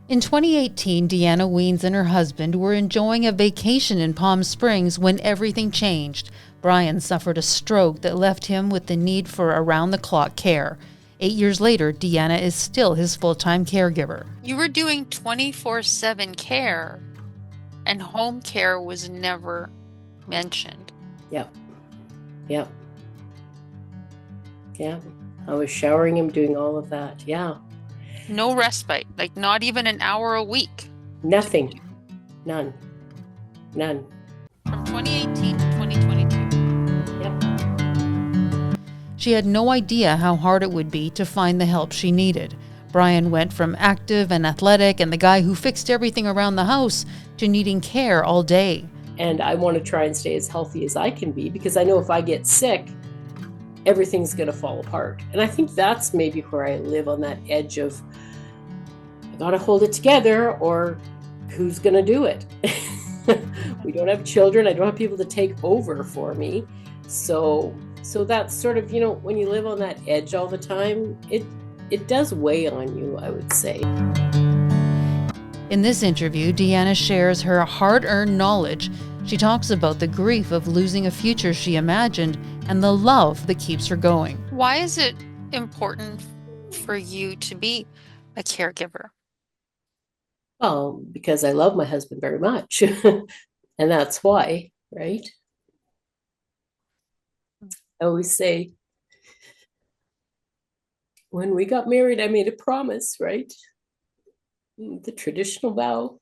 In 2018, Deanna Wiens and her husband were enjoying a vacation in Palm Springs when everything changed. Brian suffered a stroke that left him with the need for around-the-clock care. 8 years later, Deanna is still his full-time caregiver. You were doing 24/7 care, and home care was never mentioned. Yep. Yep. Yeah. I was showering him, doing all of that. Yeah. No respite, like not even an hour a week. Nothing. None. None. From 2018 to 2022. Yep. She had no idea how hard it would be to find the help she needed. Brian went from active and athletic and the guy who fixed everything around the house to needing care all day. And I want to try and stay as healthy as I can be, because I know if I get sick, everything's going to fall apart. And I think that's maybe where I live, on that edge of, I got to hold it together, or who's going to do it? We don't have children. I don't have people to take over for me. So that's sort of, when you live on that edge all the time, it does weigh on you, I would say. In this interview, Deanna shares her hard-earned knowledge. She talks about the grief of losing a future she imagined and the love that keeps her going. Why is it important for you to be a caregiver? Well, because I love my husband very much. And that's why, right? I always say, when we got married, I made a promise, right? The traditional vow,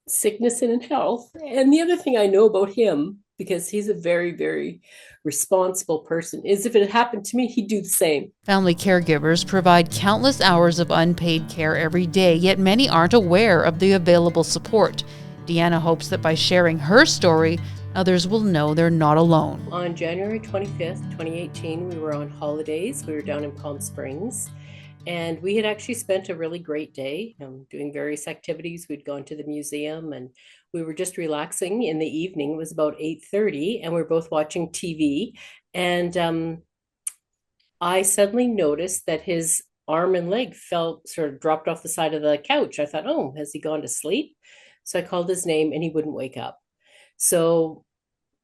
sickness and in health. And the other thing I know about him, because he's a very, very responsible person, is if it had happened to me, he'd do the same. Family caregivers provide countless hours of unpaid care every day, yet many aren't aware of the available support. Deanna hopes that by sharing her story, others will know they're not alone. On January 25th, 2018, we were on holidays. We were down in Palm Springs. And we had actually spent a really great day doing various activities. We'd gone to the museum and we were just relaxing in the evening. It was about 8:30 and we were both watching TV. And I suddenly noticed that his arm and leg felt sort of dropped off the side of the couch. I thought, oh, has he gone to sleep? So I called his name and he wouldn't wake up. So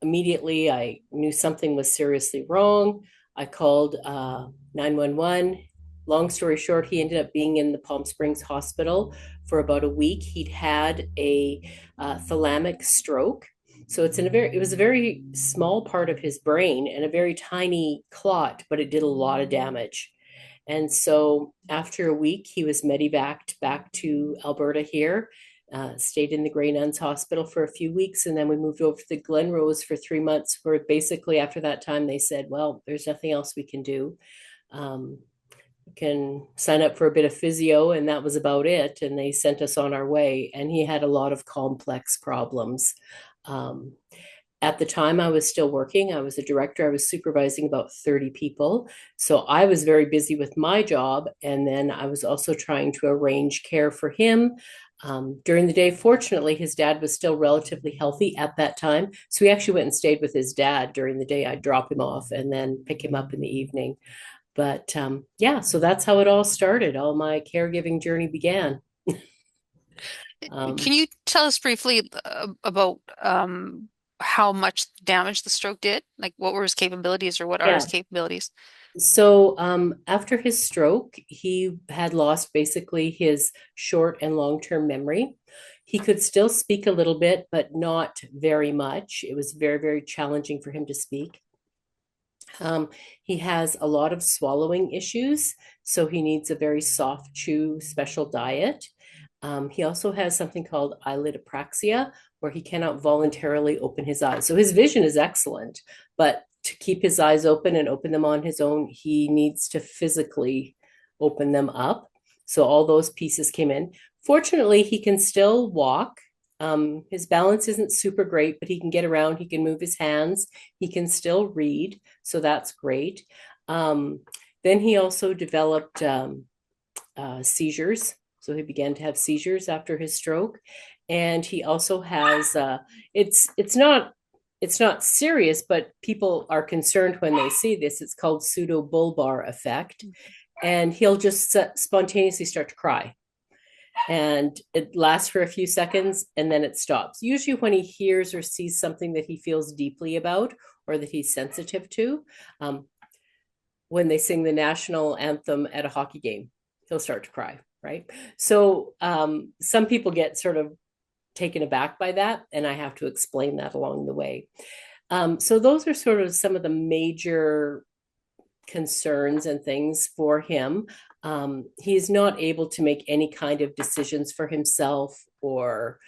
immediately I knew something was seriously wrong. I called 911. Long story short, he ended up being in the Palm Springs hospital for about a week. He'd had a thalamic stroke. So it was a very small part of his brain and a very tiny clot, but it did a lot of damage. And so after a week, he was medevaced back to Alberta here, stayed in the Grey Nuns Hospital for a few weeks, and then we moved over to the Glenrose for 3 months, where basically after that time they said, well, there's nothing else we can do. Can sign up for a bit of physio, and that was about it. And they sent us on our way, and he had a lot of complex problems. At the time I was still working. I was a director. I was supervising about 30 people. So I was very busy with my job. And then I was also trying to arrange care for him. During the day, fortunately, his dad was still relatively healthy at that time. So we actually went and stayed with his dad during the day. I'd drop him off and then pick him up in the evening. But yeah, so that's how it all started. All my caregiving journey began. Can you tell us briefly about how much damage the stroke did? Like what were his capabilities, or what are his capabilities? So after his stroke, he had lost basically his short and long-term memory. He could still speak a little bit, but not very much. It was very, very challenging for him to speak. He has a lot of swallowing issues, so he needs a very soft chew special diet. He also has something called eyelid apraxia, where he cannot voluntarily open his eyes. So his vision is excellent, but to keep his eyes open and open them on his own, he needs to physically open them up. So all those pieces came in. Fortunately, he can still walk. His balance isn't super great, but he can get around. He can move his hands. He can still read. So that's great. Then he also developed seizures. So he began to have seizures after his stroke. And he also has, it's not serious, but people are concerned when they see this. It's called pseudobulbar effect. And he'll just spontaneously start to cry. And it lasts for a few seconds and then it stops. Usually when he hears or sees something that he feels deeply about or that he's sensitive to, when they sing the national anthem at a hockey game, he'll start to cry, right? So some people get sort of taken aback by that, and I have to explain that along the way. So those are sort of some of the major concerns and things for him. He is not able to make any kind of decisions for himself or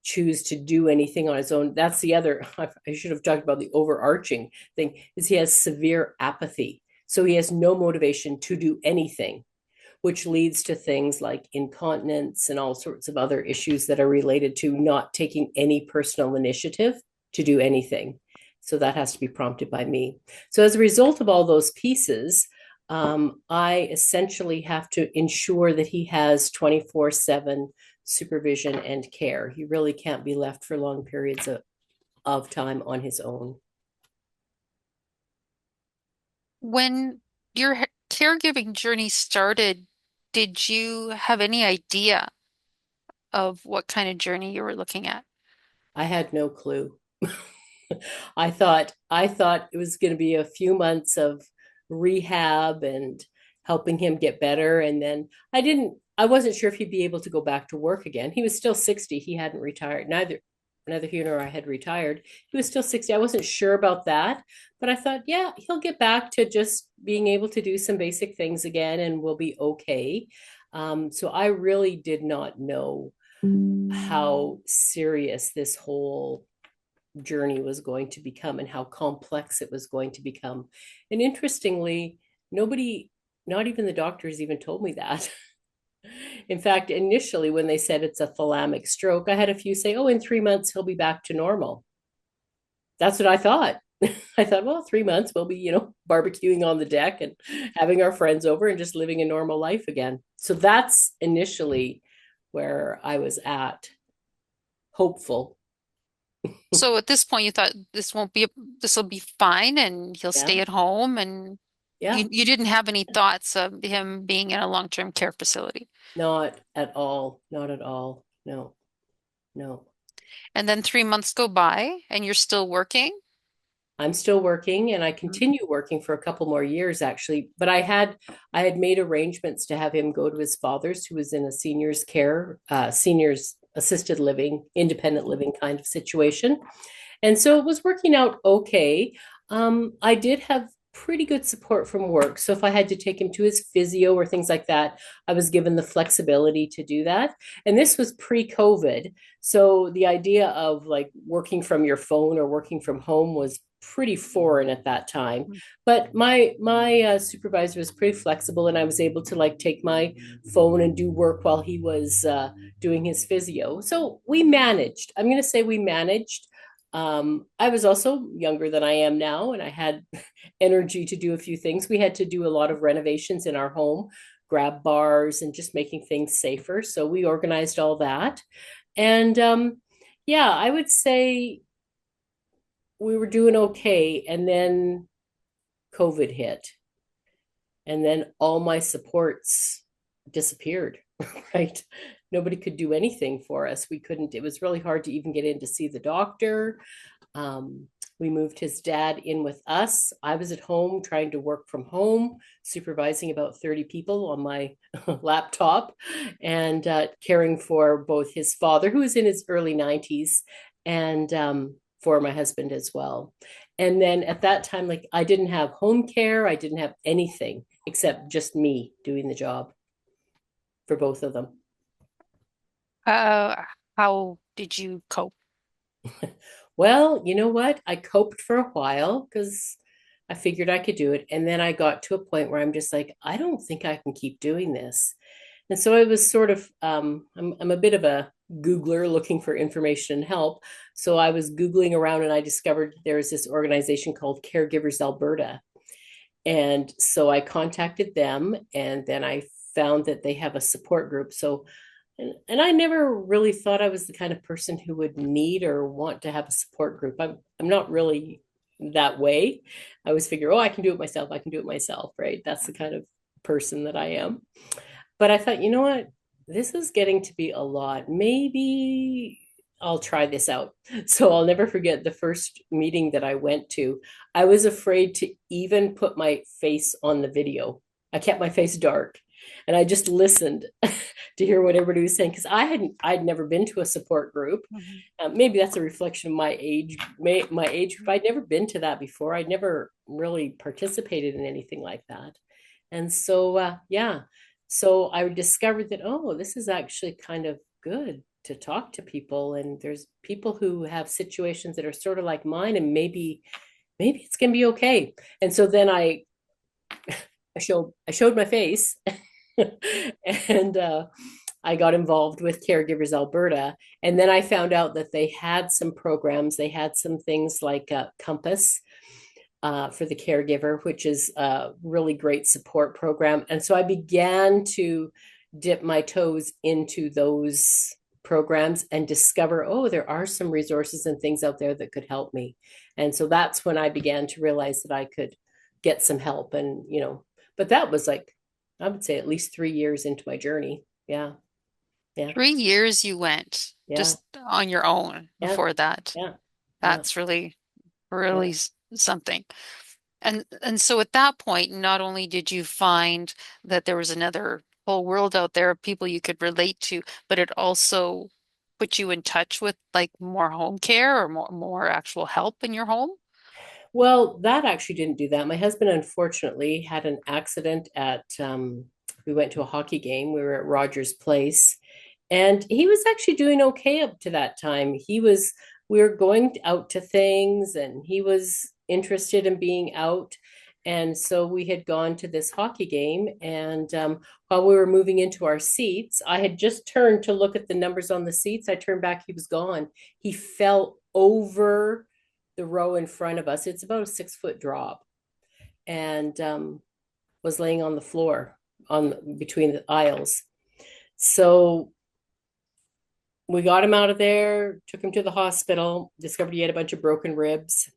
choose to do anything on his own. That's the other, I should have talked about the overarching thing, is he has severe apathy. So he has no motivation to do anything, which leads to things like incontinence and all sorts of other issues that are related to not taking any personal initiative to do anything. So that has to be prompted by me. So as a result of all those pieces, I essentially have to ensure that he has 24/7 supervision and care. He really can't be left for long periods of time on his own. When your caregiving journey started, did you have any idea of what kind of journey you were looking at? I had no clue. I thought it was going to be a few months of rehab and helping him get better, and then I wasn't sure if he'd be able to go back to work again. He was still 60. He hadn't retired. Neither he nor I had retired. He was still 60. I wasn't sure about that, but I thought, yeah, he'll get back to just being able to do some basic things again and we'll be okay. So I really did not know how serious this whole journey was going to become and how complex it was going to become. And interestingly, nobody, not even the doctors, even told me that. In fact, initially, when they said it's a thalamic stroke, I had a few say, oh, in 3 months, he'll be back to normal. That's what I thought. I thought, well, 3 months, we'll be, barbecuing on the deck and having our friends over and just living a normal life again. So that's initially where I was at, hopeful. So at this point, you thought this will be fine and he'll Yeah. stay at home, and Yeah. you didn't have any thoughts of him being in a long-term care facility. Not at all. Not at all. No, no. And then 3 months go by and you're still working? I'm still working and I continue working for a couple more years actually, but I had made arrangements to have him go to his father's, who was in a seniors care, seniors assisted living, independent living kind of situation. And so it was working out okay. I did have pretty good support from work. So if I had to take him to his physio or things like that, I was given the flexibility to do that. And this was pre-COVID. So the idea of like working from your phone or working from home was pretty foreign at that time. But my supervisor was pretty flexible, and I was able to like take my phone and do work while he was doing his physio. So we managed. I'm going to say we managed. I was also younger than I am now, and I had energy to do a few things. We had to do a lot of renovations in our home, grab bars, and just making things safer. So we organized all that. And yeah, I would say we were doing okay. And then COVID hit. And then all my supports disappeared, right? Nobody could do anything for us. We couldn't, it was really hard to even get in to see the doctor. We moved his dad in with us. I was at home trying to work from home, supervising about 30 people on my laptop, and caring for both his father, who was in his early 90s, and for my husband as well. And then at that time, like I didn't have home care, I didn't have anything except just me doing the job for both of them. Uh, how did you cope? Well, you know what? I coped for a while because I figured I could do it. And then I got to a point where I'm just like, I don't think I can keep doing this. And so I was sort of, I'm a bit of a Googler looking for information and help. So I was Googling around and I discovered there's this organization called Caregivers Alberta. And so I contacted them, and then I found that they have a support group. So, and I never really thought I was the kind of person who would need or want to have a support group. I'm not really that way. I always figure, oh, I can do it myself. I can do it myself, right? That's the kind of person that I am. but I thought, you know what? This is getting to be a lot. Maybe I'll try this out. So I'll never forget the first meeting that I went to. I was afraid to even put my face on the video. I kept my face dark and I just listened to hear what everybody was saying because I'd never been to a support group. Maybe that's a reflection of my age, my age group. I'd never been to that before. I'd never really participated in anything like that. And so, yeah, so I discovered that, oh, this is actually kind of good to talk to people. And there's people who have situations that are sort of like mine, and maybe it's gonna be okay. And so then I showed my face and I got involved with Caregivers Alberta. And then I found out that they had some programs, they had some things like Compass for the caregiver, which is a really great support program. And so I began to dip my toes into those programs and discover, oh, there are some resources and things out there that could help me. And so that's when I began to realize that I could get some help. And, but that was like, I would say at least 3 years into my journey. Yeah. Yeah. 3 years you went Yeah. just on your own Yeah. before that. Yeah. That's really, really something. And so at that point, not only did you find that there was another whole world out there of people you could relate to, but it also put you in touch with like more home care or more actual help in your home. Well, that actually didn't do that. My husband unfortunately had an accident we went to a hockey game. We were at Rogers Place, and he was actually doing okay up to that time. We were going out to things, and he was interested in being out. And so we had gone to this hockey game, and while we were moving into our seats, I had just turned to look at the numbers on the seats. I turned back, he was gone. He fell over the row in front of us. It's about a 6-foot drop, and was laying on the floor on between the aisles. So we got him out of there, took him to the hospital, discovered he had a bunch of broken ribs.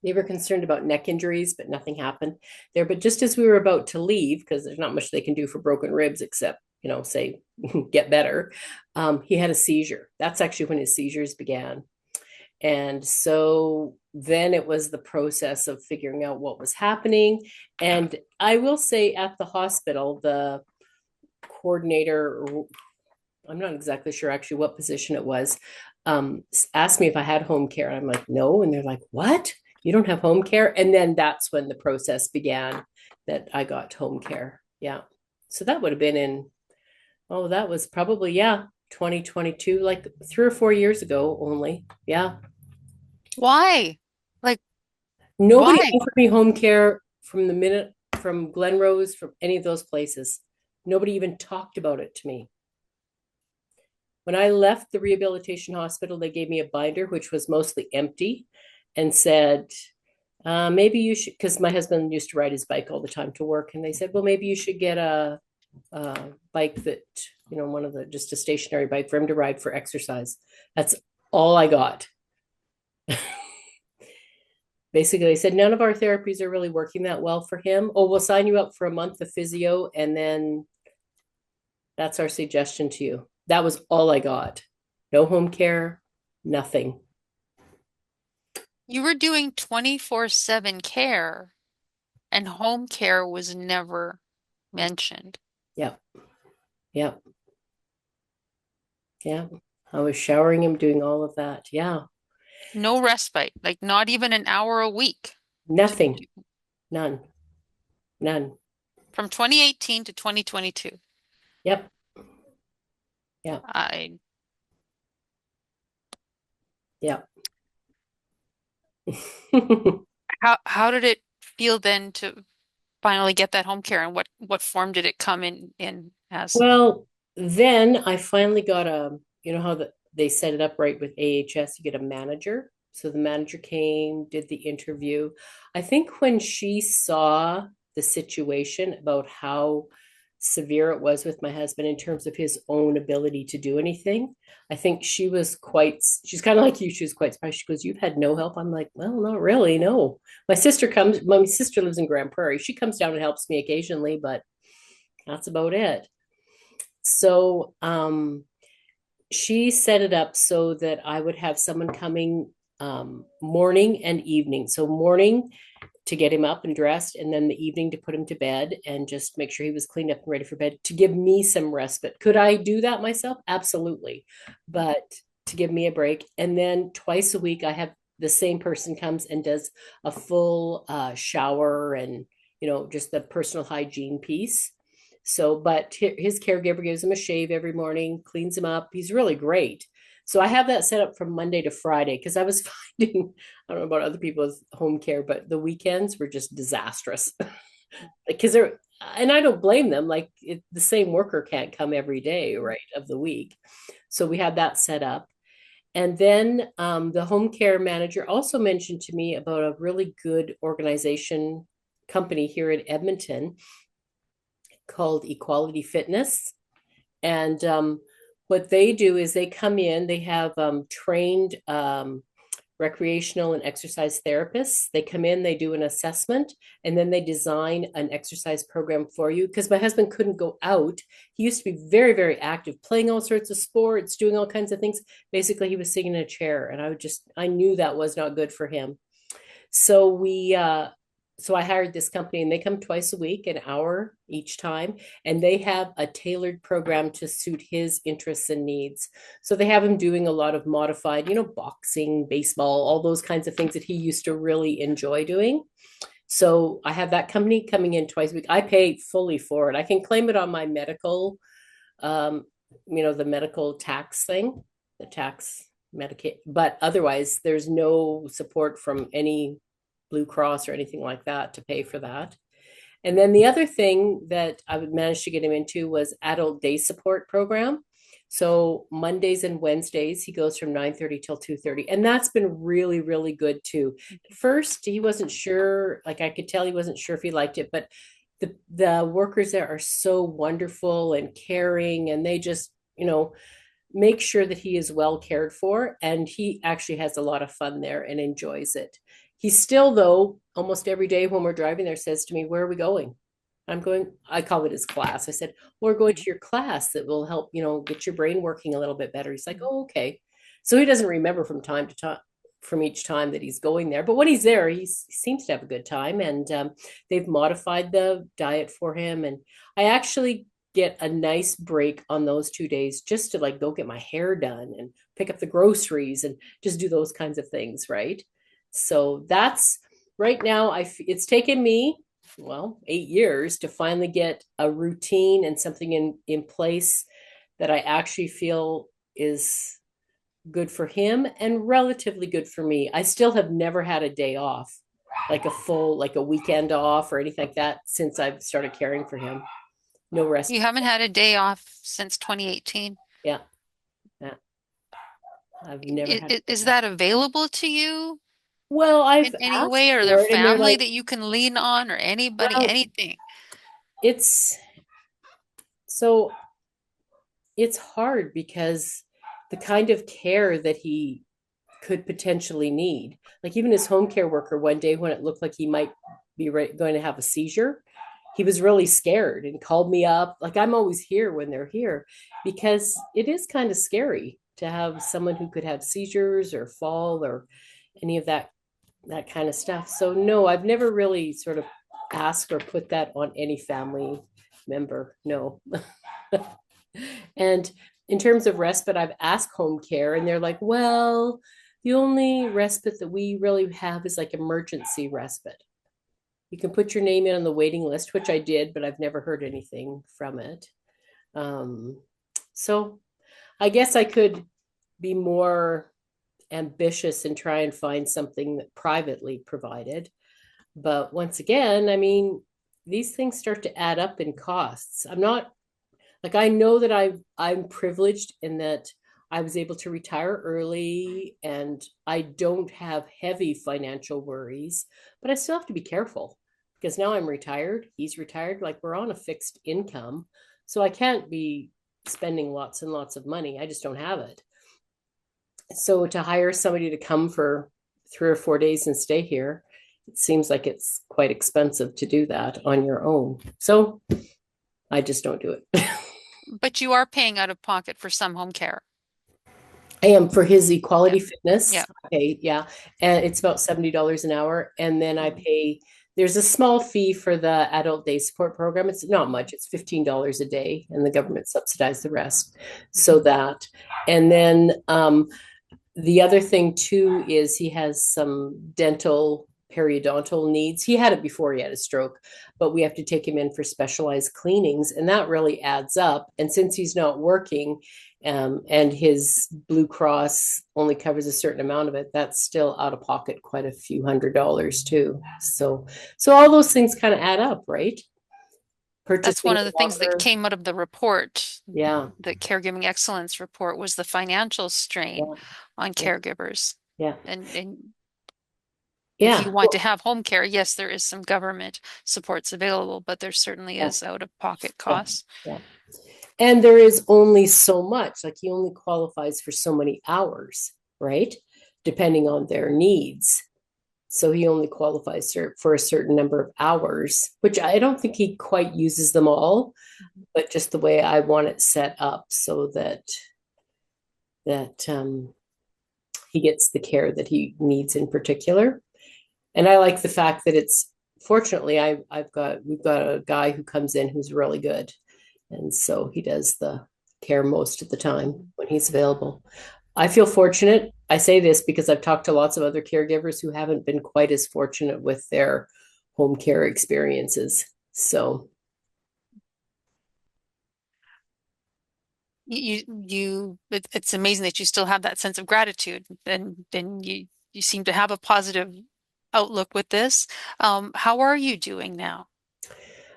They were concerned about neck injuries, but nothing happened there. But just as we were about to leave, because there's not much they can do for broken ribs except, say, get better, he had a seizure. That's actually when his seizures began. And so then it was the process of figuring out what was happening. And I will say at the hospital, the coordinator, I'm not exactly sure actually what position it was, asked me if I had home care. And I'm like, no. And they're like, what? You don't have home care? And then that's when the process began that I got home care. Yeah. So that would have been that was probably, 2022, like 3 or 4 years ago only. Yeah. Why? Like, nobody why? offered me home care from Glenrose, from any of those places. Nobody even talked about it to me. When I left the rehabilitation hospital, they gave me a binder, which was mostly empty, and said, maybe you should, because my husband used to ride his bike all the time to work. And they said, well, maybe you should get a bike that, just a stationary bike for him to ride for exercise. That's all I got. Basically, they said, none of our therapies are really working that well for him. Oh, we'll sign you up for a month of physio, and then that's our suggestion to you. That was all I got. No home care, nothing. You were doing 24/7 care, and home care was never mentioned. Yep. Yep. Yeah. I was showering him, doing all of that. Yeah. No respite, like not even an hour a week. Nothing. None. From 2018 to 2022. Yep. Yeah. Yeah. How did it feel then to finally get that home care, and what form did it come in as? Well, then I finally got how they set it up right with AHS, you get a manager. So the manager came, did the interview. I think when she saw the situation about how severe it was with my husband in terms of his own ability to do anything, I think she's kind of like you, she was quite surprised. She goes, you've had no help? I'm like, well, not really, no. My sister lives in Grand Prairie. She comes down and helps me occasionally, but that's about it. So she set it up so that I would have someone coming morning and evening. So morning to get him up and dressed, and then the evening to put him to bed and just make sure he was cleaned up and ready for bed to give me some respite. Could I do that myself? Absolutely. But to give me a break. And then twice a week, I have the same person comes and does a full shower and, just the personal hygiene piece. So, but his caregiver gives him a shave every morning, cleans him up. He's really great. So I have that set up from Monday to Friday because I was finding, I don't know about other people's home care, but the weekends were just disastrous. Because they're, and I don't blame them. Like the same worker can't come every day, right, of the week. So we had that set up. And then the home care manager also mentioned to me about a really good organization company here in Edmonton called Equality Fitness. And what they do is they come in, they have trained recreational and exercise therapists. They come in, they do an assessment, and then they design an exercise program for you. Because my husband couldn't go out. He used to be very, very active, playing all sorts of sports, doing all kinds of things. Basically, he was sitting in a chair, and I knew that was not good for him. So so I hired this company, and they come twice a week, an hour each time, and they have a tailored program to suit his interests and needs. So they have him doing a lot of modified, boxing, baseball, all those kinds of things that he used to really enjoy doing. So I have that company coming in twice a week. I pay fully for it. I can claim it on my medical, the medical tax thing, the tax Medicaid, but otherwise there's no support from any Blue Cross or anything like that to pay for that. And then the other thing that I would manage to get him into was adult day support program. So Mondays and Wednesdays, he goes from 9:30 till 2:30. And that's been really, really good too. At first, he wasn't sure, like I could tell he wasn't sure if he liked it, but the workers there are so wonderful and caring, and they just, make sure that he is well cared for. And he actually has a lot of fun there and enjoys it. He still, though, almost every day when we're driving there says to me, "Where are we going?" I call it his class. I said, "We're going to your class that will help, get your brain working a little bit better." He's like, "Oh, okay." So he doesn't remember from time to time, from each time that he's going there. But when he's there, he seems to have a good time. And they've modified the diet for him. And I actually get a nice break on those 2 days just to like go get my hair done and pick up the groceries and just do those kinds of things, right? So that's right now. It's taken me 8 years to finally get a routine and something in place that I actually feel is good for him and relatively good for me. I still have never had a day off, like a weekend off or anything like that since I've started caring for him. No rest. You haven't had a day off since 2018. Yeah. Yeah. I've never had. Is that available to you Well, I've in any asked way, or their for it, and they're family like, that you can lean on, or anybody, well, anything? it's so it's hard because the kind of care that he could potentially need, like even his home care worker one day when it looked like he might be going to have a seizure, he was really scared and called me up. Like I'm always here when they're here because it is kind of scary to have someone who could have seizures or fall or any of that kind of stuff. So no, I've never really sort of asked or put that on any family member. No. And in terms of respite, I've asked home care and they're like, well, the only respite that we really have is like emergency respite. You can put your name in on the waiting list, which I did, but I've never heard anything from it. So I guess I could be more ambitious and try and find something that privately provided. But once again, I mean, these things start to add up in costs. I'm not like, I know that I'm privileged in that I was able to retire early and I don't have heavy financial worries, but I still have to be careful because now I'm retired. He's retired. Like we're on a fixed income. So I can't be spending lots and lots of money. I just don't have it. So to hire somebody to come for 3 or 4 days and stay here, it seems like it's quite expensive to do that on your own. So I just don't do it. But you are paying out of pocket for some home care. I am for his Yeah. equality fitness. Yeah. I pay, yeah. And it's about $70 an hour. And then I pay, there's a small fee for the adult day support program. It's not much, it's $15 a day, and the government subsidized the rest. So that, and then the other thing too is he has some dental periodontal needs. He had it before he had a stroke, but we have to take him in for specialized cleanings, and that really adds up. And since he's not working, and his Blue Cross only covers a certain amount of it, that's still out of pocket quite a few $100s too. So all those things kind of add up, right? That's Purchasing one of a the things that walker. came out of the report, Yeah, the Caregiving Excellence report, was the financial strain yeah, on yeah, caregivers. yeah, And if you yeah. want to have home care, yes, there is some government supports available, but there certainly Yeah, is out-of-pocket yeah, costs. yeah. And there is only so much, like he only qualifies for so many hours, right? Depending on their needs. So he only qualifies for a certain number of hours, which I don't think he quite uses them all, but just the way I want it set up so that he gets the care that he needs in particular. And I like the fact that it's fortunately we've got a guy who comes in who's really good. And so he does the care most of the time when he's available. I feel fortunate. I say this because I've talked to lots of other caregivers who haven't been quite as fortunate with their home care experiences. So, It's amazing that you still have that sense of gratitude, and you seem to have a positive outlook with this. How are you doing now?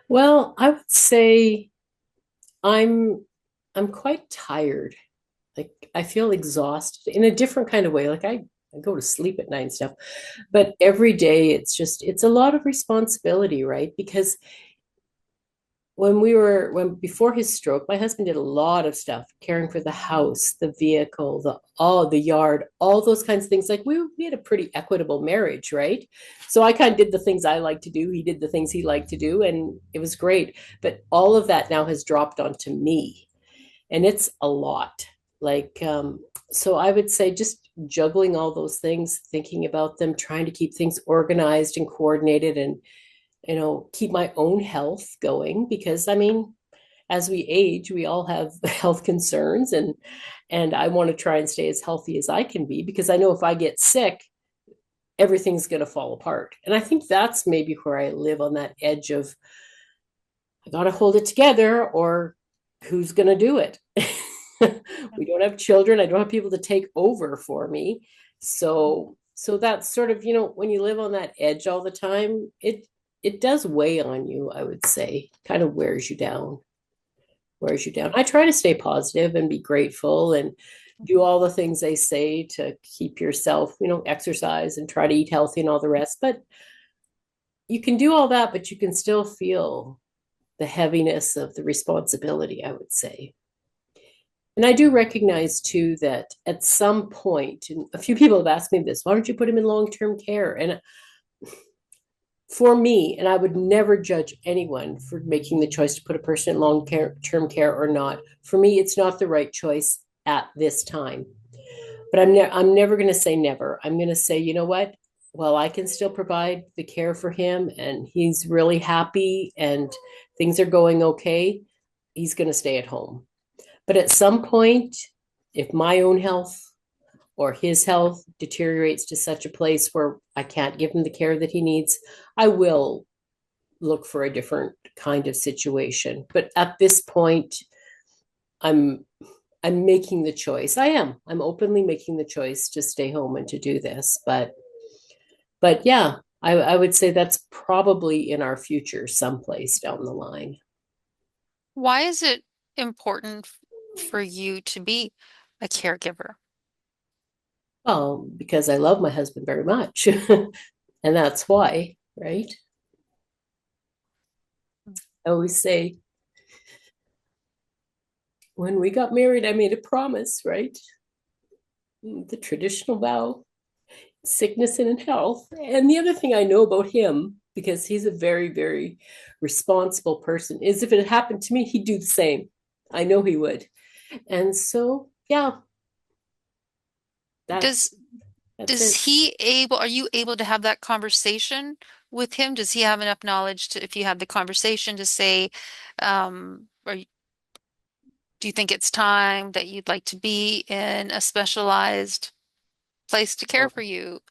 well, I would say I'm I'm quite tired. Like I feel exhausted in a different kind of way. Like I go to sleep at night and stuff, but every day it's a lot of responsibility, right? Because when before his stroke, my husband did a lot of stuff, caring for the house, the vehicle, the yard, all those kinds of things. Like we had a pretty equitable marriage, right? So I kind of did the things I like to do, he did the things he liked to do, and it was great. But all of that now has dropped onto me, and it's a lot. Like so I would say just juggling all those things, thinking about them, trying to keep things organized and coordinated, and keep my own health going, because I mean, as we age, we all have health concerns, and I want to try and stay as healthy as I can be, because I know if I get sick, everything's going to fall apart. And I think that's maybe where I live, on that edge of I got to hold it together, or who's going to do it? We don't have children. I don't have people to take over for me. So that's sort of, when you live on that edge all the time, it does weigh on you, I would say. Kind of wears you down. I try to stay positive and be grateful and do all the things they say to keep yourself, exercise and try to eat healthy and all the rest. But you can do all that, but you can still feel the heaviness of the responsibility, I would say. And I do recognize too that at some point, and a few people have asked me this, why don't you put him in long-term care? And for me, and I would never judge anyone for making the choice to put a person in long-term care or not. For me, it's not the right choice at this time. But I'm never going to say never. I'm going to say, you know what? Well, I can still provide the care for him, and he's really happy, and things are going okay. He's going to stay at home. But at some point, if my own health or his health deteriorates to such a place where I can't give him the care that he needs, I will look for a different kind of situation. But at this point, I'm I'm making the choice. I'm openly making the choice to stay home and to do this. But yeah, I would say that's probably in our future, someplace down the line. Why is it important for you to be a caregiver? Well, because I love my husband very much. And that's why, right? I always say, when we got married, I made a promise, right? The traditional vow, sickness and in health. And the other thing I know about him, because he's a very, very responsible person, is if it had happened to me, he'd do the same. I know he would. And so, yeah, that's Does that's it. does he able, are you able to have that conversation with him? Does he have enough knowledge to, if you have the conversation to say, or do you think it's time that you'd like to be in a specialized place to care for you?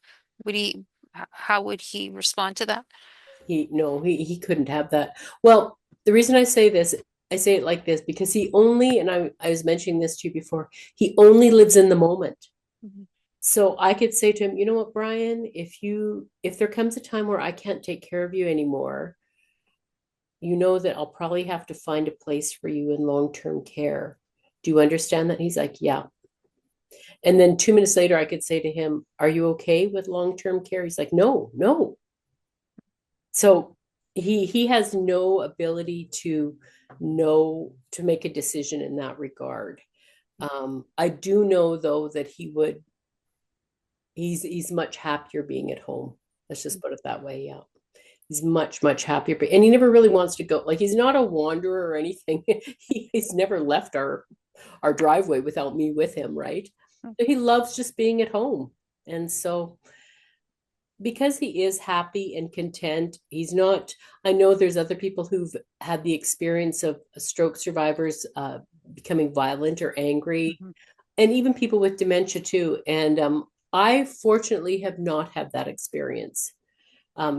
Would he, how would he respond to that? He no, he couldn't have that. Well, the reason I say this, I say it like this because he only, and I was mentioning this to you before, he only lives in the moment. Mhm. So I could say to him, you know what, Brian, if there comes a time where I can't take care of you anymore, you know that I'll probably have to find a place for you in long-term care. Do you understand that? He's like, yeah. And then 2 minutes later, I could say to him, are you okay with long-term care? He's like, no, no. So he has no ability to know to make a decision in that regard. I do know though that he's much happier being at home. Let's just put it that way. Yeah. He's much, much happier. And he never really wants to go. Like he's not a wanderer or anything. He's never left our driveway without me with him, right? So he loves just being at home. And so because he is happy and content, he's not. I know there's other people who've had the experience of stroke survivors becoming violent or angry, Mhm. and even people with dementia too. And I fortunately have not had that experience.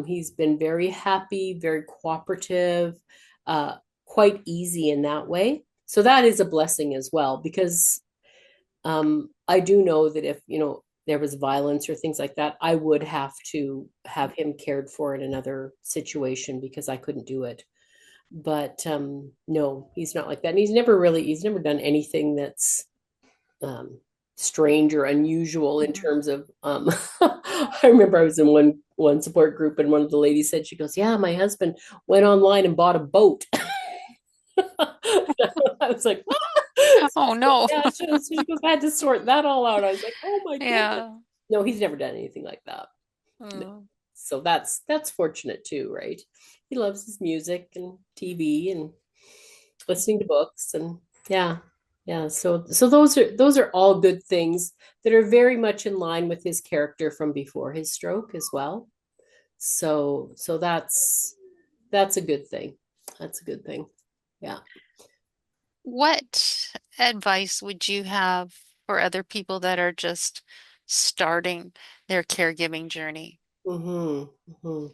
He's been very happy, very cooperative, uh, quite easy in that way. So that is a blessing as well, because I do know that if, there was violence or things like that, I would have to have him cared for in another situation because I couldn't do it. But no, he's not like that. And he's never done anything that's um, strange or unusual in Mhm. terms of I remember I was in one support group and one of the ladies said, she goes, yeah, my husband went online and bought a boat. I was like, what? Oh no. Yeah, she goes, I had to sort that all out. I was like, oh my goodness. Yeah. No, he's never done anything like that. No. Mm. So that's fortunate too, right? He loves his music and TV and listening to books and yeah. Yeah. So those are all good things that are very much in line with his character from before his stroke as well. So that's a good thing. That's a good thing. Yeah. What advice would you have for other people that are just starting their caregiving journey? hmm hmm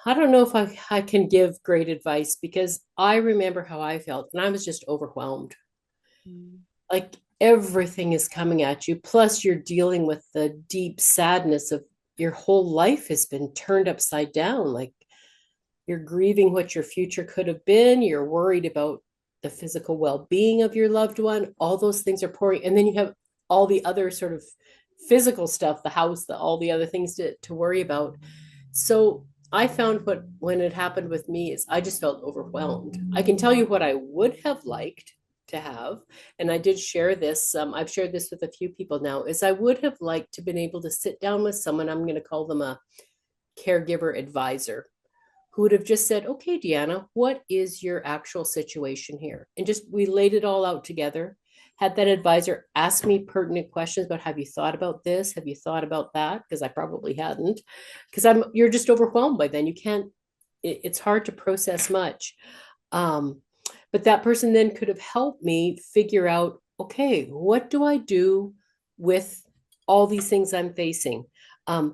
I don't know if I can give great advice because I remember how I felt and I was just overwhelmed. Mm. Like everything is coming at you. Plus, you're dealing with the deep sadness of your whole life has been turned upside down. Like you're grieving what your future could have been. You're worried about the physical well being of your loved one. All those things are pouring. And then you have all the other sort of physical stuff, the house, all the other things to worry about. So I found when it happened with me is I just felt overwhelmed. I can tell you what I would have liked to have, and I did share this. I've shared this with a few people now. Is I would have liked to been able to sit down with someone. I'm going to call them a caregiver advisor who would have just said, okay, Deanna, what is your actual situation here? And just we laid it all out together. Had that advisor ask me pertinent questions about have you thought about this? Have you thought about that? Because I probably hadn't. Because you're just overwhelmed by then. You can't, it's hard to process much. Um, but that person then could have helped me figure out, okay, what do I do with all these things I'm facing?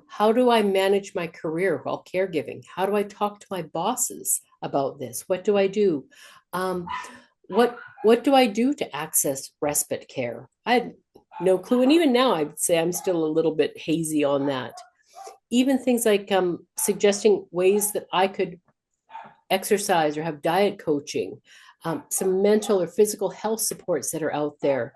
How do I manage my career while caregiving? How do I talk to my bosses about this? What do I do? Um, what do I do to access respite care? I had no clue, and even now, I would say I'm still a little bit hazy on that. Even things like suggesting ways that I could exercise or have diet coaching, some mental or physical health supports that are out there.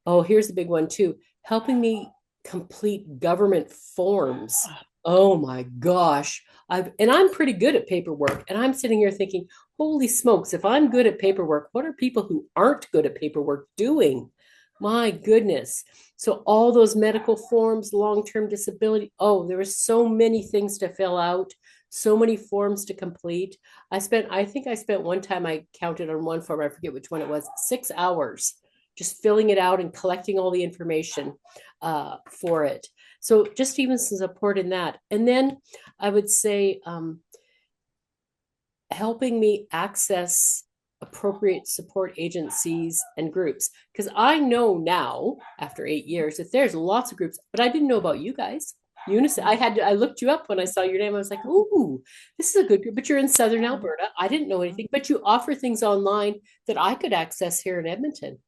Oh, here's the big one too, helping me complete government forms. Oh my gosh. I'm pretty good at paperwork. And I'm sitting here thinking, holy smokes, if I'm good at paperwork, what are people who aren't good at paperwork doing? My goodness. So all those medical forms, long-term disability. Oh, there were so many things to fill out, so many forms to complete. I think I spent one time, I counted on one form, I forget which one it was, 6 hours just filling it out and collecting all the information for it. So just even some support in that. And then I would say helping me access appropriate support agencies and groups. Because I know now, after 8 years, that there's lots of groups, but I didn't know about you guys. Unison, I looked you up when I saw your name. I was like, ooh, this is a good group, but you're in Southern Alberta. I didn't know anything, but you offer things online that I could access here in Edmonton.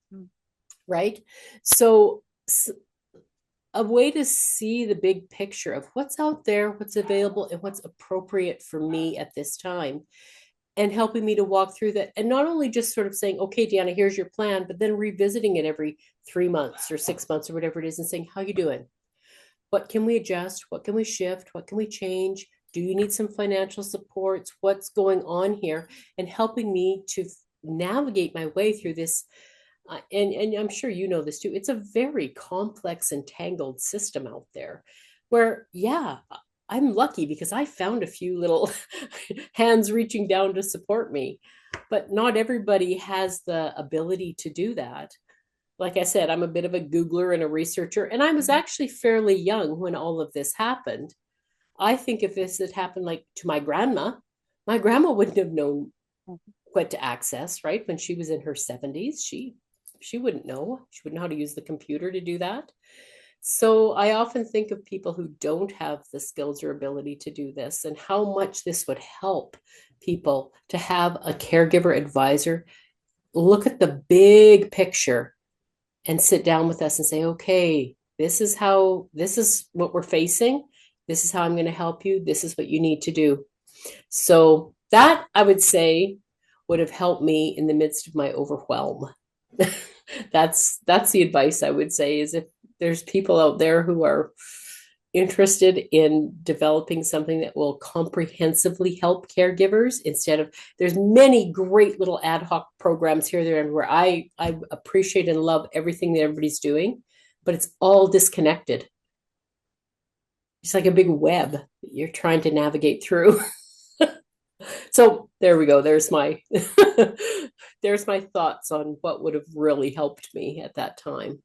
Right? So a way to see the big picture of what's out there, what's available, and what's appropriate for me at this time, and helping me to walk through that. And not only just sort of saying, okay, Deanna, here's your plan, but then revisiting it every 3 months or 6 months or whatever it is and saying, how you doing? What can we adjust? What can we shift? What can we change? Do you need some financial supports? What's going on here? And helping me to navigate my way through this. And I'm sure you know this too. It's a very complex and tangled system out there where, yeah, I'm lucky because I found a few little hands reaching down to support me, but not everybody has the ability to do that. Like I said, I'm a bit of a Googler and a researcher, and I was actually fairly young when all of this happened. I think if this had happened like to my grandma wouldn't have known what to access, right? When she was in her 70s, she wouldn't know. She wouldn't know how to use the computer to do that. So I often think of people who don't have the skills or ability to do this and how much this would help people to have a caregiver advisor look at the big picture and sit down with us and say, okay, this is what we're facing. This is how I'm going to help you. This is what you need to do. So that, I would say, would have helped me in the midst of my overwhelm. That's the advice I would say, is if there's people out there who are interested in developing something that will comprehensively help caregivers, instead of, there's many great little ad hoc programs here, there, and where I appreciate and love everything that everybody's doing, but it's all disconnected. It's like a big web that you're trying to navigate through. So there we go. There's my there's my thoughts on what would have really helped me at that time.